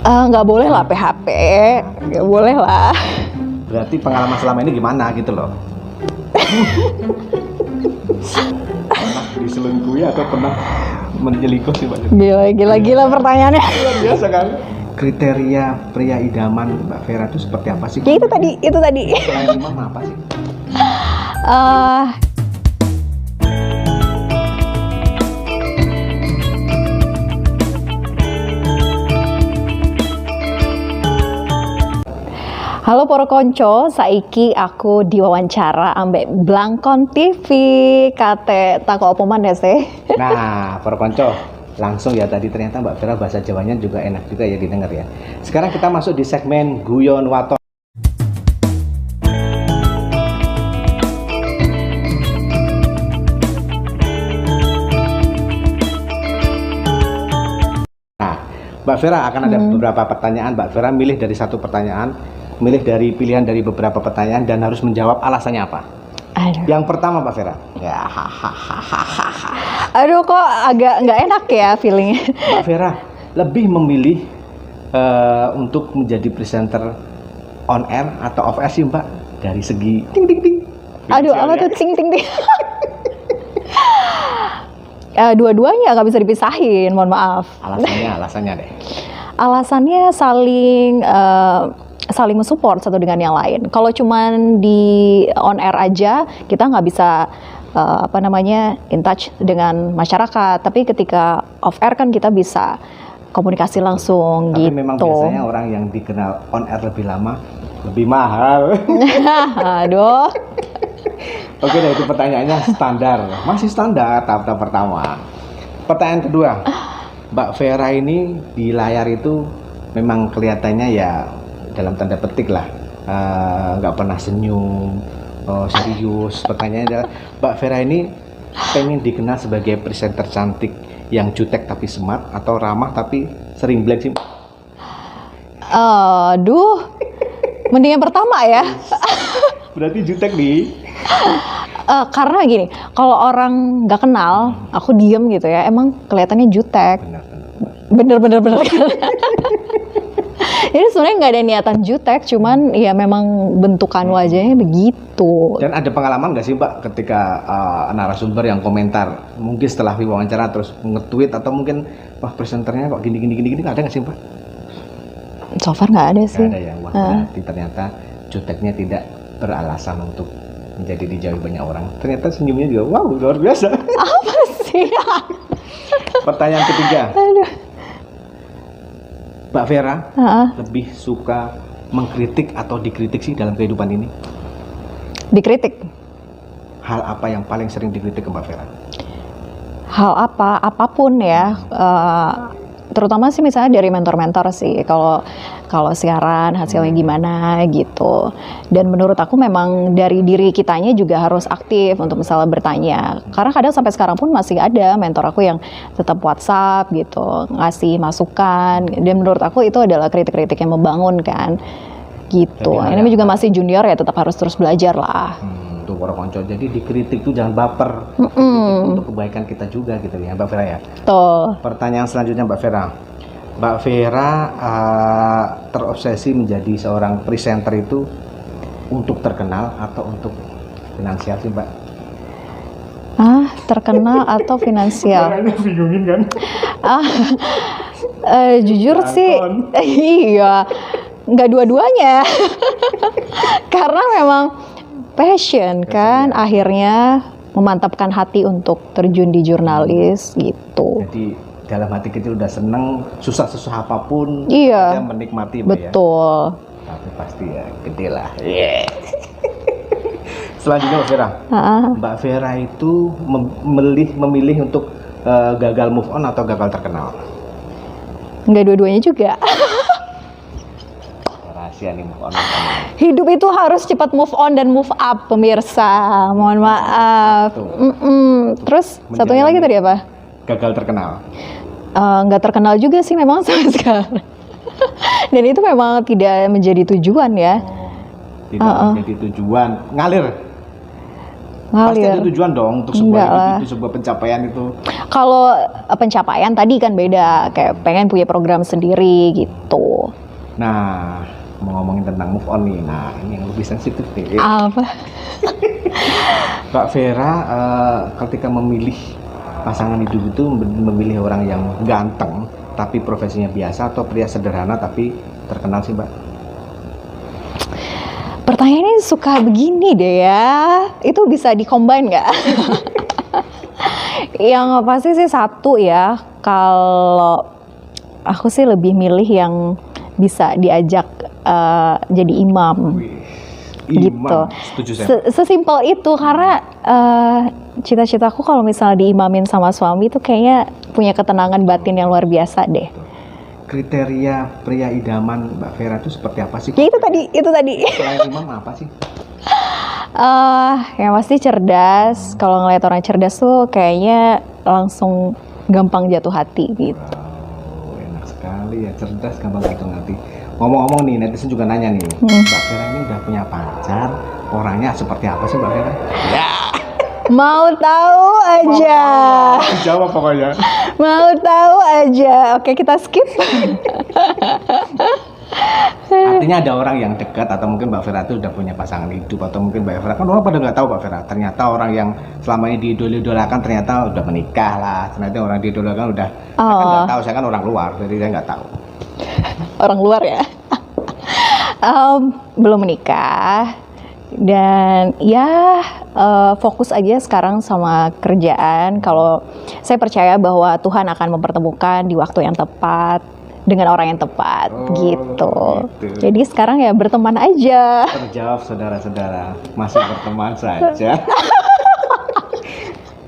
Nggak boleh lah PHP, nggak boleh lah. Berarti pengalaman selama ini gimana gitu loh? Pernah diselingkuhi atau pernah menjelingkuh sih Mbak? Gila pertanyaannya. Luar biasa kan? Kriteria pria idaman Mbak Vera itu seperti apa sih? Ya, itu tadi. Selain imam apa sih? Eh, Halo poro konco, saiki aku diwawancara ambek Blangkon TV. Kate tako apa maneh sih? Nah, para konco, langsung ya tadi ternyata Mbak Vera bahasa Jawanya juga enak juga ya didengar ya. Sekarang kita masuk di segmen Guyon Waton. Nah, Mbak Vera akan ada beberapa pertanyaan. Mbak Vera milih dari satu pertanyaan, milih dari pilihan dari beberapa pertanyaan dan harus menjawab alasannya apa. Aduh. Yang pertama Mbak Vera. Ya, Aduh, kok agak nggak enak ya feelingnya. Mbak Vera lebih memilih untuk menjadi presenter on air atau off air sih Mbak? Dari segi ting ting ting. Aduh, apa tuh ting ting ting. Dua-duanya nggak bisa dipisahin, mohon maaf. Alasannya deh. Alasannya saling mensupport satu dengan yang lain. Kalau cuman di on air aja, kita nggak bisa in touch dengan masyarakat. Tapi ketika off air kan kita bisa komunikasi langsung. Tapi gitu. memang biasanya orang yang dikenal on air lebih lama lebih mahal. Aduh. Oke deh, itu pertanyaannya standar. Masih standar tahap pertama. Pertanyaan kedua, Mbak Vera ini di layar itu memang kelihatannya ya dalam tanda petik lah, nggak pernah senyum, serius. Pertanyaannya adalah, Mbak Vera ini pengen dikenal sebagai presenter cantik yang jutek tapi smart atau ramah tapi sering blank sih? Aduh, mending yang pertama ya. Berarti jutek nih. Karena gini, kalau orang nggak kenal, aku diem gitu ya, emang kelihatannya jutek. Bener. Ini sebenarnya nggak ada niatan jutek, cuman ya memang bentukan wajahnya begitu. Dan ada pengalaman nggak sih Mbak ketika narasumber yang komentar, mungkin setelah wawancara terus nge-tweet atau mungkin wah presenternya kok gini, ada nggak sih Mbak? So far nggak ada sih. Nggak ada ya, wah berarti ternyata juteknya tidak beralasan untuk menjadi dijauhi banyak orang. Ternyata senyumnya juga wow luar biasa. Apa sih? Pertanyaan ketiga. Aduh. Mbak Vera lebih suka mengkritik atau dikritik sih dalam kehidupan ini? Dikritik. Hal apa yang paling sering dikritik ke Mbak Vera? Hal apapun ya. Terutama sih misalnya dari mentor-mentor sih. Kalau siaran hasilnya gimana gitu. Dan menurut aku memang dari diri kitanya juga harus aktif untuk misalnya bertanya. Karena kadang sampai sekarang pun masih ada mentor aku yang tetap WhatsApp gitu, ngasih masukan. Dan menurut aku itu adalah kritik-kritik yang membangun kan. Gitu. Ini juga masih junior ya, tetap harus terus belajar lah. Tuh para konco, jadi dikritik tuh jangan baper. Kritik untuk kebaikan kita juga gitu ya Mbak Vera ya. Betul. Pertanyaan selanjutnya Mbak Vera. Mbak Vera terobsesi menjadi seorang presenter itu untuk terkenal atau untuk finansial sih Mbak? Terkenal atau finansial? Bingungin kan? Jujur sih, iya, nggak dua-duanya. Karena memang passion kan, akhirnya memantapkan hati untuk terjun di jurnalis gitu. Jadi dalam hati kita udah seneng, susah-susah apapun, Iya, kita menikmati Mbak betul. Ya. Tapi pasti ya gede lah. Selanjutnya Mbak Vera. Mbak Vera itu memilih untuk gagal move on atau gagal terkenal? Nggak dua-duanya juga. Rahasia nih move on. Hidup itu harus cepat move on dan move up, pemirsa. Mohon maaf. Terus satunya lagi tadi apa? Gagal terkenal. Nggak terkenal juga sih memang sampai sekarang. Dan itu memang tidak menjadi tujuan ya. Tidak menjadi tujuan, ngalir. Pasti Ngalir. ada tujuan dong untuk sebuah Enggak hidup lah. itu, sebuah pencapaian itu. Kalau pencapaian tadi kan beda, kayak pengen punya program sendiri gitu. Nah, mau ngomongin tentang move on nih, nah ini yang lebih sensitif nih. Apa? Mbak Vera, ketika memilih pasangan hidup itu memilih orang yang ganteng tapi profesinya biasa atau pria sederhana tapi terkenal sih Mbak? Pertanyaan ini suka begini deh ya. Itu bisa di-combine nggak? Yang pasti sih satu ya. Kalau aku sih lebih milih yang bisa diajak jadi imam. Gitu. Setuju saya. Sesimpel itu karena cita-citaku kalau misalnya diimamin sama suami itu kayaknya punya ketenangan batin yang luar biasa deh. Kriteria pria idaman Mbak Vera itu seperti apa sih? Ya itu tadi. Selain imam apa sih? Yang pasti cerdas. Kalau ngeliat orang cerdas tuh kayaknya langsung gampang jatuh hati gitu. Wow, enak sekali ya, cerdas gampang jatuh hati. Ngomong-ngomong nih, netizen juga nanya nih, Mbak Vera ini udah punya pacar, orangnya seperti apa sih Mbak Vera? Ya, Mau tahu aja. jawab pokoknya. Mau tahu aja. Oke, kita skip. Artinya ada orang yang dekat atau mungkin Mbak Vera itu udah punya pasangan hidup atau mungkin Mbak Vera kan orang pada nggak tahu Mbak Vera. Ternyata orang yang selama ini diidolakan ternyata udah menikah lah. Ternyata orang diidolakan udah. Saya kan nggak tahu, saya kan orang luar, jadi saya nggak tahu. Orang luar ya. Belum menikah dan ya fokus aja sekarang sama kerjaan. Kalau saya percaya bahwa Tuhan akan mempertemukan di waktu yang tepat dengan orang yang tepat gitu. Jadi sekarang ya berteman aja. Terjawab saudara-saudara, masih berteman saja.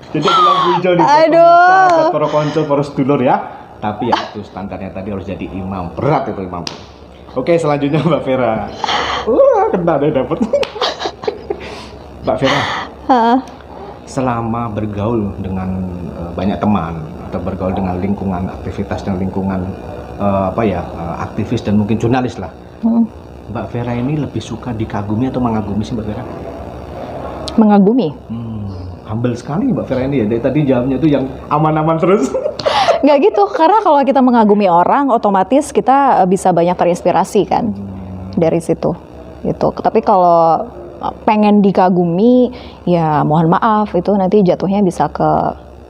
Jadi itu lampu hijau nih buat Aduh. pemirsa, buat para konco, para sedulur ya. Tapi ya itu standarnya tadi harus jadi imam, berat itu imam. Oke, selanjutnya Mbak Vera. Kena deh dapet. Mbak Vera, selama bergaul dengan banyak teman atau bergaul dengan lingkungan aktivitas dan lingkungan aktivis dan mungkin jurnalis lah, Mbak Vera ini lebih suka dikagumi atau mengagumi sih Mbak Vera? Mengagumi. Humble sekali Mbak Vera ini ya. Dari tadi jawabnya tuh yang aman-aman terus. Nggak gitu, karena kalau kita mengagumi orang, otomatis kita bisa banyak terinspirasi kan dari situ. Gitu. Tapi kalau pengen dikagumi, ya mohon maaf, itu nanti jatuhnya bisa ke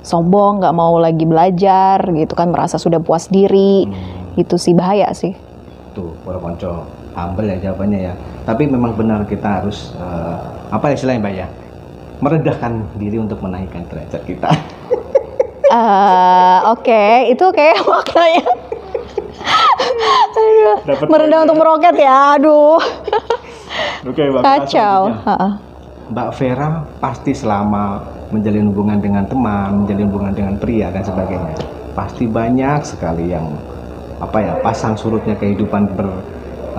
sombong, nggak mau lagi belajar, gitu kan, merasa sudah puas diri, itu sih bahaya sih. Tuh, para konco, humble ya jawabannya ya. Tapi memang benar kita harus apa istilahnya Mbak ya? Merendahkan diri untuk menaikkan derajat kita. Oke, itu kayak maknanya. Aduh, Dapat merendah poin untuk ya. meroket ya, aduh. Oke, Mbak Vera, Kacau. selanjutnya. Mbak Vera pasti selama menjalin hubungan dengan teman, menjalin hubungan dengan pria dan sebagainya, pasti banyak sekali yang pasang surutnya kehidupan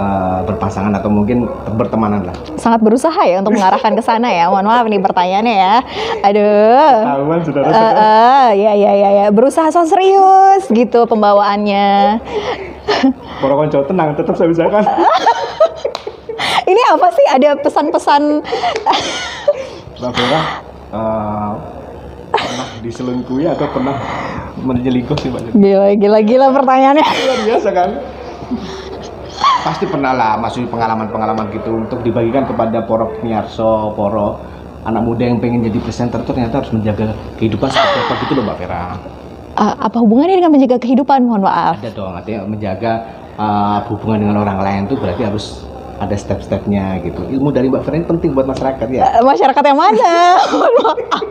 berpasangan atau mungkin bertemanan lah. Sangat berusaha ya untuk mengarahkan ke sana ya. Mohon maaf nih pertanyaannya ya. Aduh. Tahuan saudara-saudara. Ya. Berusaha so serius gitu pembawaannya. Para konco tenang, tetap saya usahakan. Ini apa sih? Ada pesan-pesan? Mbak Vera pernah diselingkuhi atau pernah menjelingkuh sih Mbak? Gila pertanyaannya. Luar biasa kan? Pasti pernah lah, masih pengalaman-pengalaman gitu untuk dibagikan kepada para penyiarso, para anak muda yang pengen jadi presenter tuh ternyata harus menjaga kehidupan seperti apa gitu loh Mbak Vera. Apa hubungannya dengan menjaga kehidupan? Mohon maaf. Ada dong, artinya menjaga hubungan dengan orang lain tuh berarti harus ada step-stepnya gitu. Ilmu dari Mbak Vera ini penting buat masyarakat ya. Masyarakat yang mana? Mohon maaf.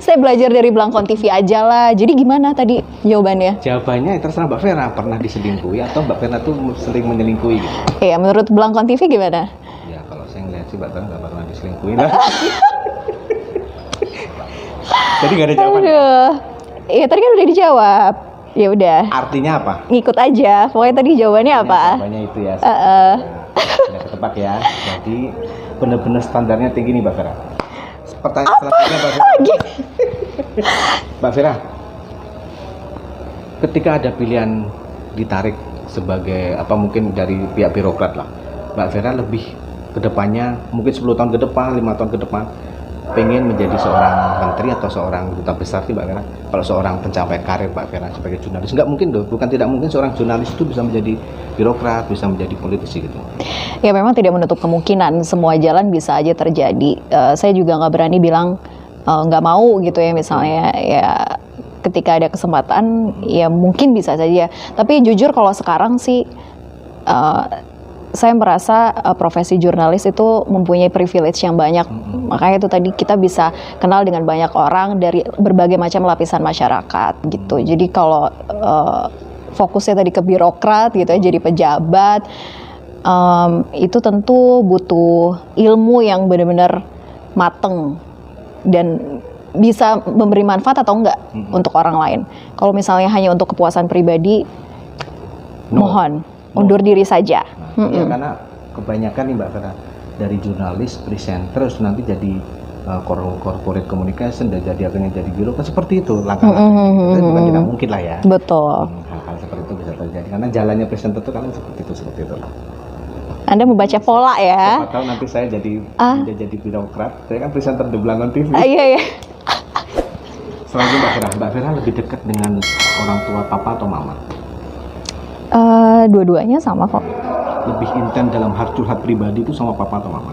Saya belajar dari Blangkon TV aja lah. Jadi gimana tadi jawabannya? Jawabannya terserah Mbak Vera, pernah diselingkuhi atau Mbak Vera tuh sering menyelingkuhi gitu. Iya, menurut Blangkon TV gimana? Ya kalau saya ngeliat sih Mbak Vera nggak pernah diselingkuhi lah. Jadi nggak ada jawaban. Aduh. Iya, tadi kan udah dijawab. Ya udah. Artinya apa? Ngikut aja. Pokoknya tadi jawabannya apa? Jawabannya itu ya. Sudah ketebak ya. Jadi benar-benar standarnya tinggi nih Mbak Vera. Pertanyaan selanjutnya Mbak Vera. Mbak Vera, ketika ada pilihan ditarik sebagai mungkin dari pihak birokrat lah, Mbak Vera lebih ke depannya mungkin 10 tahun ke depan, 5 tahun ke depan pengen menjadi seorang menteri atau seorang duta besar sih Mbak Vera? Kalau seorang pencapaian karir Mbak Vera sebagai jurnalis, nggak mungkin loh, bukan tidak mungkin seorang jurnalis itu bisa menjadi birokrat, bisa menjadi politisi gitu. Ya memang tidak menutup kemungkinan, semua jalan bisa aja terjadi. Saya juga nggak berani bilang nggak mau gitu ya, misalnya ya ketika ada kesempatan ya mungkin bisa saja. Tapi jujur kalau sekarang sih saya merasa profesi jurnalis itu mempunyai privilege yang banyak. Makanya itu tadi kita bisa kenal dengan banyak orang dari berbagai macam lapisan masyarakat gitu. Jadi kalau fokusnya tadi ke birokrat gitu ya, jadi pejabat, itu tentu butuh ilmu yang benar-benar mateng dan bisa memberi manfaat atau enggak untuk orang lain. Kalau misalnya hanya untuk kepuasan pribadi, mohon undur diri saja. Ya, karena kebanyakan nih Mbak Vera, dari jurnalis, presenter, terus nanti jadi corporate communication, dan jadi akhirnya jadi birokrat, seperti itu langkah-langkah. Itu bukan tidak mungkin lah ya. Betul. Hal-hal seperti itu bisa terjadi karena jalannya presenter itu kan seperti itu lah. Anda membaca pola ya. Siapa tahu nanti saya jadi birokrat, saya kan presenter di Belangon TV. Iya. Selanjutnya Mbak Vera lebih dekat dengan orang tua papa atau mama? Dua-duanya sama kok. Lebih intens dalam hal curhat pribadi itu sama papa atau mama?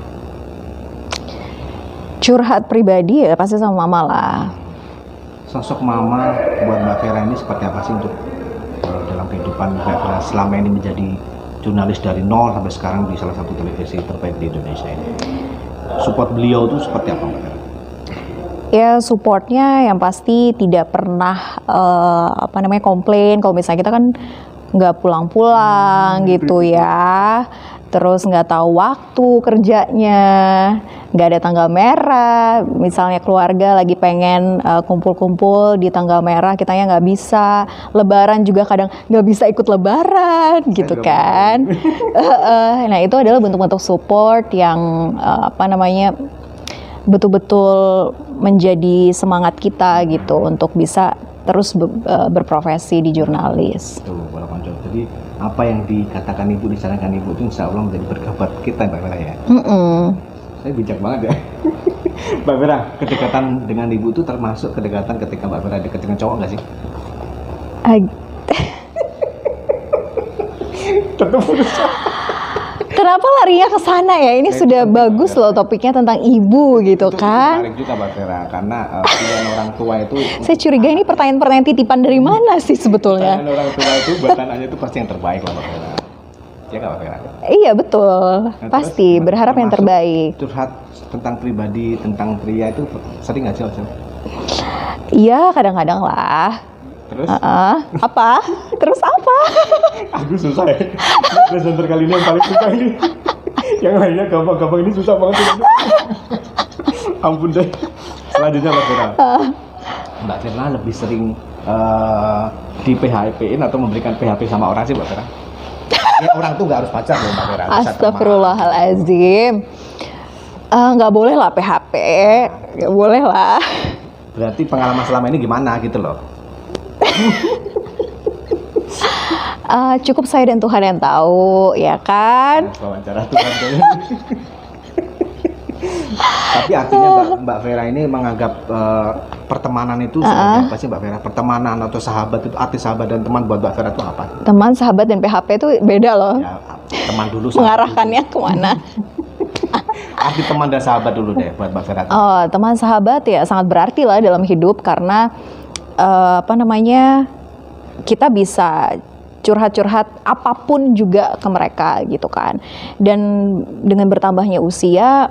Curhat pribadi ya pasti sama mama lah. Sosok mama buat Mbak Vera ini seperti apa sih untuk dalam kehidupan Mbak Vera selama ini menjadi jurnalis dari nol sampai sekarang di salah satu televisi terbaik di Indonesia ini? Support beliau itu seperti apa Mbak Vera? Ya supportnya yang pasti tidak pernah komplain kalau misalnya kita kan nggak pulang-pulang gitu ya, terus nggak tahu waktu kerjanya, nggak ada tanggal merah, misalnya keluarga lagi pengen kumpul-kumpul di tanggal merah, kitanya nggak bisa, lebaran juga kadang nggak bisa ikut lebaran gitu kan. Nah itu adalah bentuk-bentuk support yang betul-betul menjadi semangat kita gitu untuk bisa terus berprofesi di jurnalis. Jadi apa yang dikatakan ibu, disarankan ibu itu insya Allah menjadi berkah buat kita Mbak Vera ya. Saya bijak banget ya. Mbak Vera, kedekatan dengan ibu itu termasuk kedekatan ketika Mbak Vera dekat dengan cowok nggak sih? Tetap berusaha. Kenapa larinya ke sana ya? Ini sudah bagus loh topiknya tentang ibu gitu kan. Menarik juga Mbak Vera, karena pilihan orang tua itu. Saya curiga ini pertanyaan-pertanyaan titipan dari mana sih sebetulnya? Pilihan orang tua itu buat anaknya itu pasti yang terbaik lah Mbak Vera. Ya nggak Mbak Vera? Iya betul, nah, pasti berharap yang terbaik. Curhat tentang pribadi, tentang pria itu sering nggak sih? Iya kadang-kadang lah. Terus? Apa? Terus apa? Aku susah ya. Presenter kali ini yang paling susah ini. Yang lainnya gampang-gampang, ini susah banget. Ampun deh. Selanjutnya Mbak Vera. Mbak Vera lebih sering di PHP-in atau memberikan PHP sama orang sih Mbak Vera? Ya, orang tuh nggak harus pacar loh Mbak Vera. Astagfirullahaladzim. Nggak boleh lah PHP. Nggak boleh lah. Berarti pengalaman selama ini gimana gitu loh? Cukup saya dan Tuhan yang tahu, ya kan? Wawancara Tuhan. Tapi artinya Mbak Vera ini menganggap pertemanan itu seperti apa sih Mbak Vera? Pertemanan atau sahabat itu, arti sahabat dan teman buat Mbak Vera itu apa? Teman, sahabat, dan PHP itu beda loh. Ya, teman dulu. Mengarahkannya kemana? Arti teman dan sahabat dulu deh buat Mbak Vera. Oh, teman sahabat ya sangat berarti lah dalam hidup karena kita bisa curhat-curhat apapun juga ke mereka gitu kan. Dan dengan bertambahnya usia,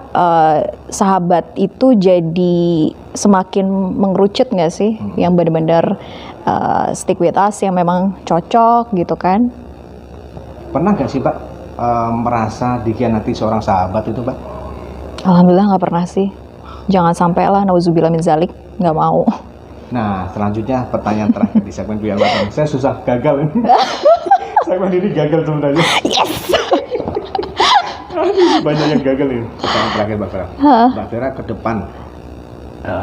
sahabat itu jadi semakin mengerucut nggak sih? Yang benar-benar stick with us, yang memang cocok gitu kan. Pernah nggak sih Pak merasa dikhianati seorang sahabat itu Pak? Alhamdulillah nggak pernah sih. Jangan sampai lah, nauzubillah min zalik, nggak mau. Nah, selanjutnya pertanyaan terakhir di segmen Biar Matang. Saya susah gagal ini. Segmen ini gagal sebenarnya. Yes. Banyak yang gagal ini. Pertanyaan terakhir Mbak Vera. Mbak Vera ke depan,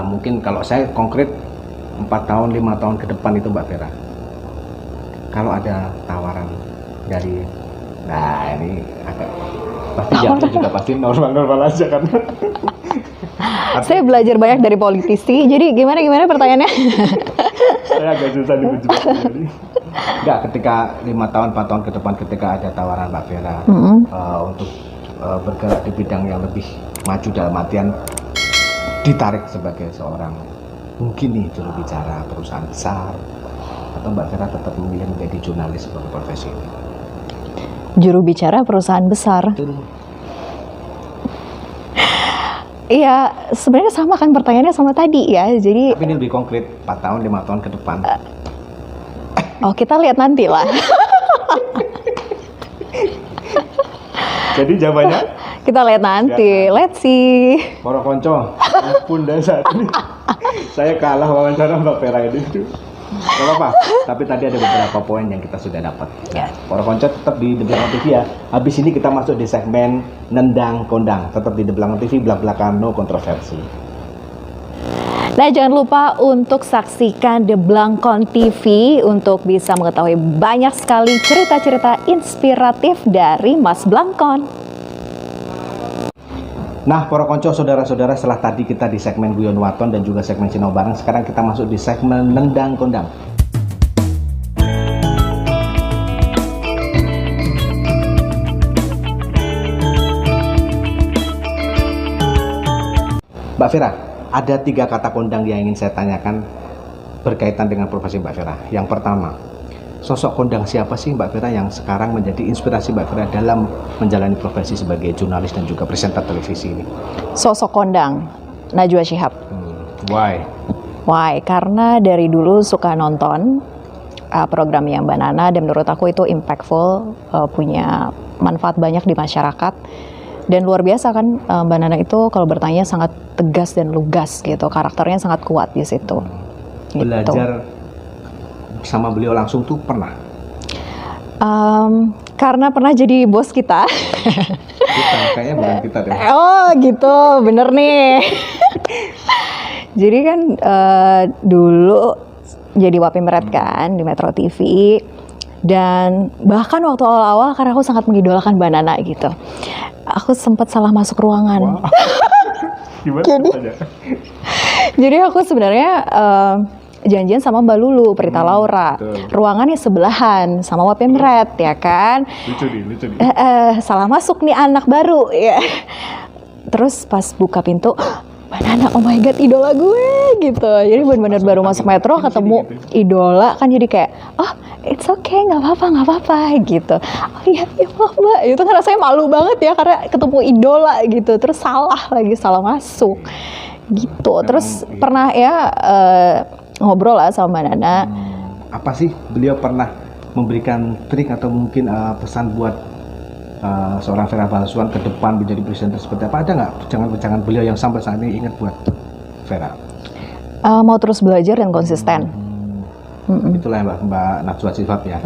mungkin kalau saya konkret 4 tahun, 5 tahun ke depan itu Mbak Vera. Kalau ada tawaran dari Nah ini agak pasti jawabnya juga pasti normal-normal aja kan. Saya belajar banyak dari politisi. Jadi gimana pertanyaannya? Saya agak susah dijebak. Enggak, ketika 5 tahun 4 tahun ke depan ketika ada tawaran Mbak Vera untuk bergerak di bidang yang lebih maju dalam artian ditarik sebagai seorang mungkin nih juru bicara perusahaan besar, atau Mbak Vera tetap memilih menjadi jurnalis sebagai profesi ini? Juru bicara perusahaan besar. Betul. Iya, sebenarnya sama kan pertanyaannya sama tadi ya. Jadi Tapi ini lebih konkret, 4 tahun 5 tahun ke depan. oh kita lihat nanti lah. Jadi jawabannya Kita lihat nanti. Let's see. Poro Konco, ampun dah saat ini saya kalah wawancara Mbak Vera ini. Gak apa-apa, tapi tadi ada beberapa poin yang kita sudah dapat. Nah, Poro Konco tetap di The Belakang TV ya. Habis ini kita masuk di segmen Nendang Kondang. Tetap di The Belakang TV, belak-belakan no kontroversi. Nah, jangan lupa untuk saksikan The Blangkon TV untuk bisa mengetahui banyak sekali cerita-cerita inspiratif dari Mas Blangkon. Nah, Poro Konco, saudara-saudara, setelah tadi kita di segmen Guyon Waton dan juga segmen Sinau Bareng, sekarang kita masuk di segmen Nendang Kondang. Mbak Vera, ada 3 kata kondang yang ingin saya tanyakan berkaitan dengan profesi Mbak Vera. Yang pertama, sosok kondang siapa sih Mbak Vera yang sekarang menjadi inspirasi Mbak Vera dalam menjalani profesi sebagai jurnalis dan juga presenter televisi ini? Sosok kondang, Najwa Shihab. Why? Why? Karena dari dulu suka nonton programnya Mbak Nana dan menurut aku itu impactful, punya manfaat banyak di masyarakat. Dan luar biasa kan Mbak Nana itu kalau bertanya sangat tegas dan lugas gitu, karakternya sangat kuat di situ. Gitu. Belajar sama beliau langsung tuh pernah? Karena pernah jadi bos kita. Kita, kayaknya bukan kita deh. Oh gitu, bener nih. Jadi kan dulu jadi Wapimret kan di Metro TV. Dan bahkan waktu awal-awal karena aku sangat mengidolakan Mbak Nana gitu, aku sempat salah masuk ruangan. Wow. Gimana? Jadi aku sebenarnya janjian sama Mbak Lulu, Prita Laura. Betul. Ruangannya sebelahan sama Wapimret ya kan. Lucu nih. Salah masuk nih anak baru ya. Terus pas buka pintu, Mbak Nana, oh my god, idola gue gitu. Jadi benar-benar baru masuk Metro ketemu idola kan, jadi kayak oh it's okay, nggak apa-apa gitu. Oh iya maaf Mbak, itu kan rasanya malu banget ya karena ketemu idola gitu. Terus salah masuk gitu. Terus pernah ya ngobrol lah sama Mbak Nana. Apa sih beliau pernah memberikan trik atau mungkin pesan buat seorang Vera Balsuan ke depan menjadi presenter seperti apa? Ada nggak jangan beliau yang sampai saat ini ingat buat Vera? Mau terus belajar dan konsisten. Itulah Mbak Najwa Shihab ya.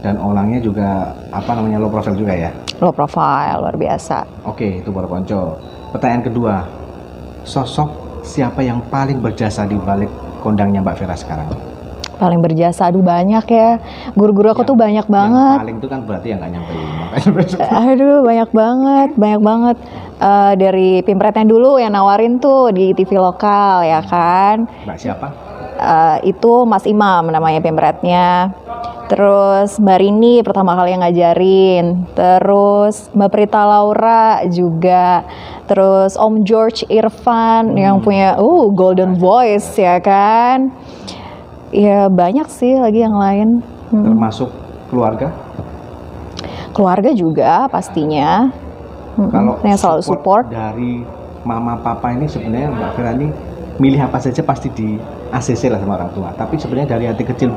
Dan orangnya juga low profile juga ya. Low profile, luar biasa. Oke, itu Poro Konco. Pertanyaan kedua, sosok siapa yang paling berjasa di balik kondangnya Mbak Vera sekarang? Paling berjasa, aduh banyak ya. Guru-guru aku tuh banyak banget. Yang paling itu kan berarti yang nggak nyampe 5. Aduh banyak banget. Dari Pimretnya dulu yang nawarin tuh di TV lokal ya kan. Mbak siapa? Itu Mas Imam namanya Pimretnya. Terus Mbak Rini pertama kali yang ngajarin. Terus Mbak Prita Laura juga. Terus Om George Irfan yang punya golden voice ya kan. Ya banyak sih lagi yang lain. Termasuk keluarga? Keluarga juga pastinya. Kalau yang selalu support dari mama papa ini sebenarnya Mbak Vera ini milih apa saja pasti di ACC lah sama orang tua. Tapi sebenarnya dari hati kecil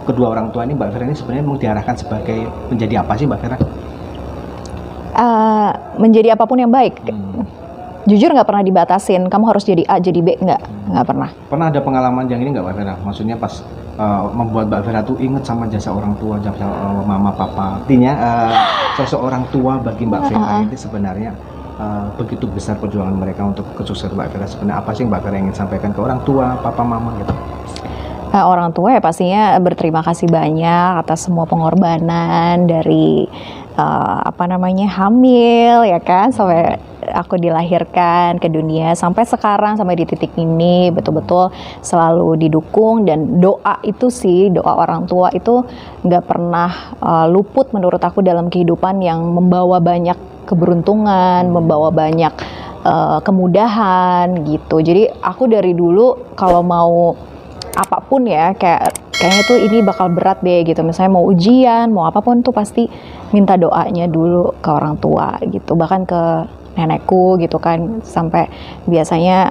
kedua orang tua ini Mbak Vera ini sebenarnya mau diarahkan sebagai menjadi apa sih Mbak Vera? Menjadi apapun yang baik. Jujur nggak pernah dibatasin, kamu harus jadi A, jadi B, nggak pernah. Pernah ada pengalaman yang ini nggak Mbak Vera? Maksudnya pas membuat Mbak Vera tuh inget sama jasa orang tua, jasa mama papa. Artinya sosok orang tua bagi Mbak Vera itu sebenarnya begitu besar perjuangan mereka untuk kesuksesan Mbak Vera. Sebenarnya apa sih Mbak Vera ingin sampaikan ke orang tua, papa, mama gitu? Orang tua ya pastinya berterima kasih banyak atas semua pengorbanan dari hamil ya kan, sampai aku dilahirkan ke dunia sampai sekarang, sampai di titik ini betul-betul selalu didukung. Dan doa orang tua itu nggak pernah luput menurut aku dalam kehidupan, yang membawa banyak keberuntungan, membawa banyak kemudahan gitu. Jadi aku dari dulu kalau mau apapun ya, kayaknya tuh ini bakal berat deh gitu, misalnya mau ujian, mau apapun tuh pasti minta doanya dulu ke orang tua gitu, bahkan ke nenekku gitu kan, sampai biasanya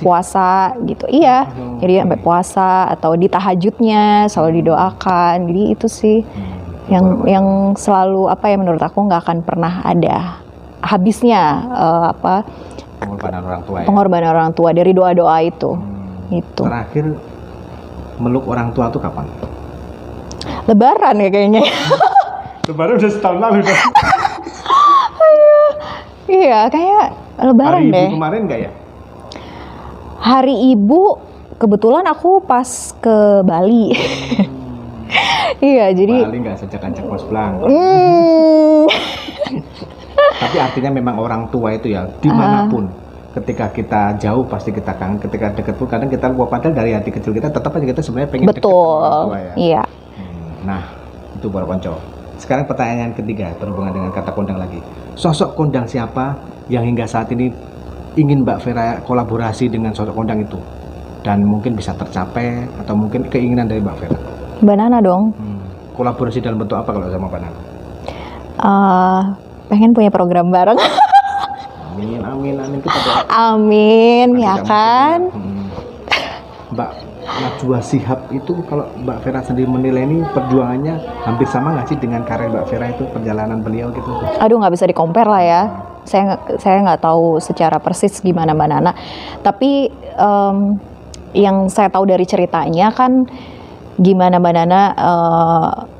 puasa gitu. Iya, jadi sampai puasa atau di tahajudnya selalu didoakan. Jadi itu sih yang selalu menurut aku nggak akan pernah ada habisnya pengorbanan orang tua. Pengorbanan orang tua dari doa-doa itu. Itu. Terakhir meluk orang tua tuh kapan? Lebaran ya kayaknya. Lebaran udah setahun lalu dong. Iya, kayak Lebaran deh. Hari Ibu kemarin nggak ya? Hari Ibu kebetulan aku pas ke Bali. Iya, jadi Bali nggak sejak-ajak pos pulang. Tapi artinya memang orang tua itu ya dimanapun, ketika kita jauh pasti kita kangen, ketika dekat pun kadang kita lupa, padahal dari hati kecil kita tetap aja kita sebenarnya pengen dekat sama orang tua ya. Iya. Nah, itu baru konco. Sekarang pertanyaan ketiga berhubungan dengan kata kondang lagi. Sosok kondang siapa yang hingga saat ini ingin Mbak Vera kolaborasi dengan sosok kondang itu, dan mungkin bisa tercapai, atau mungkin keinginan dari Mbak Vera? Mbak Nana dong. Kolaborasi dalam bentuk apa kalau sama Mbak Nana? Pengen punya program bareng. Amin kita doa. Amin ya kan. Mbak Najwa Shihab itu, kalau Mbak Vera sendiri menilai ini perjuangannya hampir sama nggak sih dengan karir Mbak Vera itu, perjalanan beliau gitu? Aduh, nggak bisa di-compare lah ya. Saya nggak tahu secara persis gimana Mbak Nana. Tapi yang saya tahu dari ceritanya kan, gimana Mbak Nana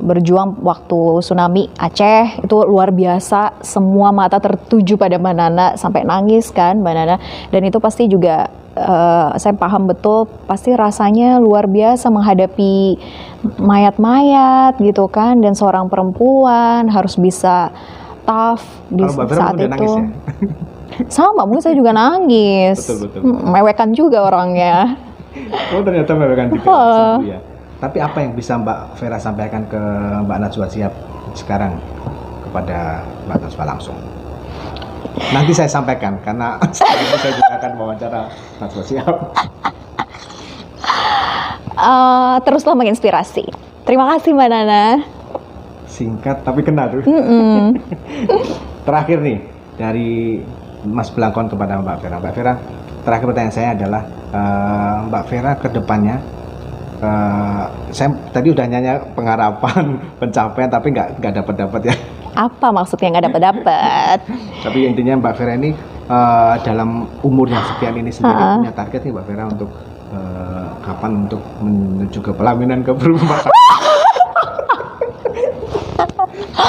berjuang waktu tsunami Aceh itu luar biasa, semua mata tertuju pada Mbak Nana sampai nangis kan Mbak Nana, dan itu pasti juga saya paham betul pasti rasanya luar biasa menghadapi mayat-mayat gitu kan, dan seorang perempuan harus bisa tough di saat itu. Nangis, ya? Sama, mungkin saya juga nangis. Betul. Mewekan juga orangnya. Oh, ternyata mewekan juga. Ya. Tapi apa yang bisa Mbak Vera sampaikan ke Mbak Najwa Shihab sekarang kepada Mbak Najwa langsung? Nanti saya sampaikan, karena saya juga akan wawancara Najwa Shihab. Teruslah menginspirasi. Terima kasih Mbak Nana. Singkat tapi kena tuh. Terakhir nih dari Mas Blangkon kepada Mbak Vera. Mbak Vera, terakhir pertanyaan saya adalah Mbak Vera ke depannya, saya tadi udah nyanyi pengharapan, pencapaian, tapi nggak dapat ya. Apa maksudnya nggak dapat? Tapi intinya Mbak Vera ini dalam umur yang sekian ini sendiri punya target nih Mbak Vera untuk kapan untuk menuju ke pelaminan, ke berumah tangga.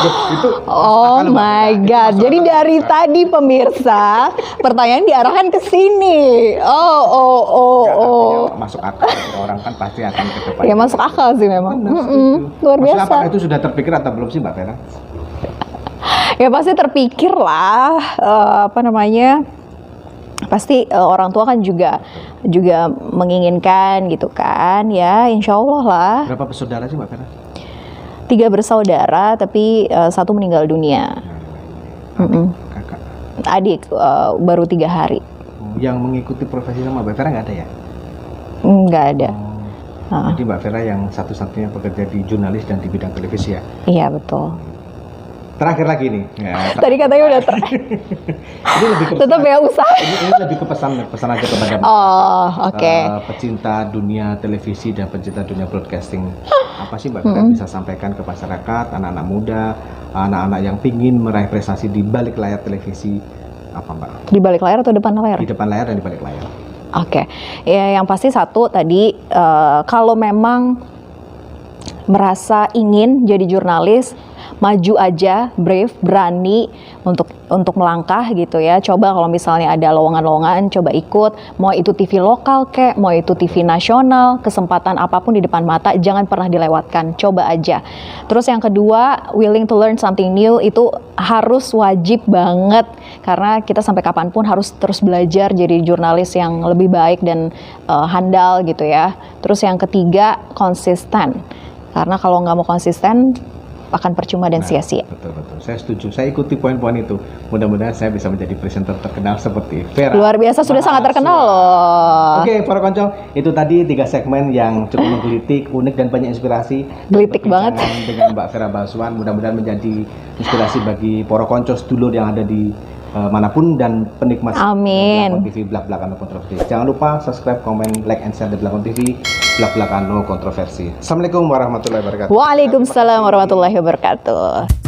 Itu oh my god. Jadi dari tadi pemirsa pertanyaan diarahkan ke sini. Oh. Masuk akal, orang kan pasti akan ke depan. Ya masuk akal sih memang. Luar biasa. Apakah itu sudah terpikir atau belum sih Mbak Vera? Ya pasti terpikir lah. Pasti orang tua kan juga menginginkan gitu kan ya, insya Allah lah. Berapa bersaudara sih Mbak Vera? 3 bersaudara, tapi 1 meninggal dunia. Kakak? Adik baru 3 hari. Yang mengikuti profesi sama Mbak Vera nggak ada ya? Nggak ada. Jadi Mbak Vera yang satu-satunya bekerja di jurnalis dan di bidang televisi ya? Iya betul. Terakhir lagi nih. Ya, tadi katanya udah ini lebih ke tetap ya usaha. Ini lebih ke pesan aja kepada oke. Pecinta dunia televisi dan pecinta dunia broadcasting. Apa sih Mbak Vera bisa sampaikan ke masyarakat, anak-anak muda, anak-anak yang pingin meraih prestasi di balik layar televisi? Apa Mbak? Di balik layar atau depan layar? Di depan layar dan di balik layar. Oke. Ya, yang pasti satu tadi, kalau memang merasa ingin jadi jurnalis, maju aja, brave, berani untuk melangkah gitu ya. Coba kalau misalnya ada lowongan-lowongan, coba ikut. Mau itu TV lokal kek, mau itu TV nasional, kesempatan apapun di depan mata, jangan pernah dilewatkan. Coba aja. Terus yang kedua, willing to learn something new itu harus wajib banget, karena kita sampai kapanpun harus terus belajar jadi jurnalis yang lebih baik dan handal gitu ya. Terus yang ketiga, konsisten. Karena kalau nggak mau konsisten, akan percuma dan sia-sia. Betul. Saya setuju. Saya ikuti poin-poin itu. Mudah-mudahan saya bisa menjadi presenter terkenal seperti Vera. Luar biasa, sudah sangat terkenal loh. Oke, para konco, itu tadi 3 segmen yang cukup menggelitik, unik dan banyak inspirasi. Gelitik banget. Dengan Mbak Vera Basuhan, mudah-mudahan menjadi inspirasi bagi para konco sedulur yang ada di manapun dan penikmat Amin. Blakon TV Blak-Blakan No Kontroversi. Jangan lupa subscribe, komen, like, and share di Blakon TV Blak-Blakan No Kontroversi. Assalamualaikum warahmatullahi wabarakatuh. Waalaikumsalam warahmatullahi wabarakatuh.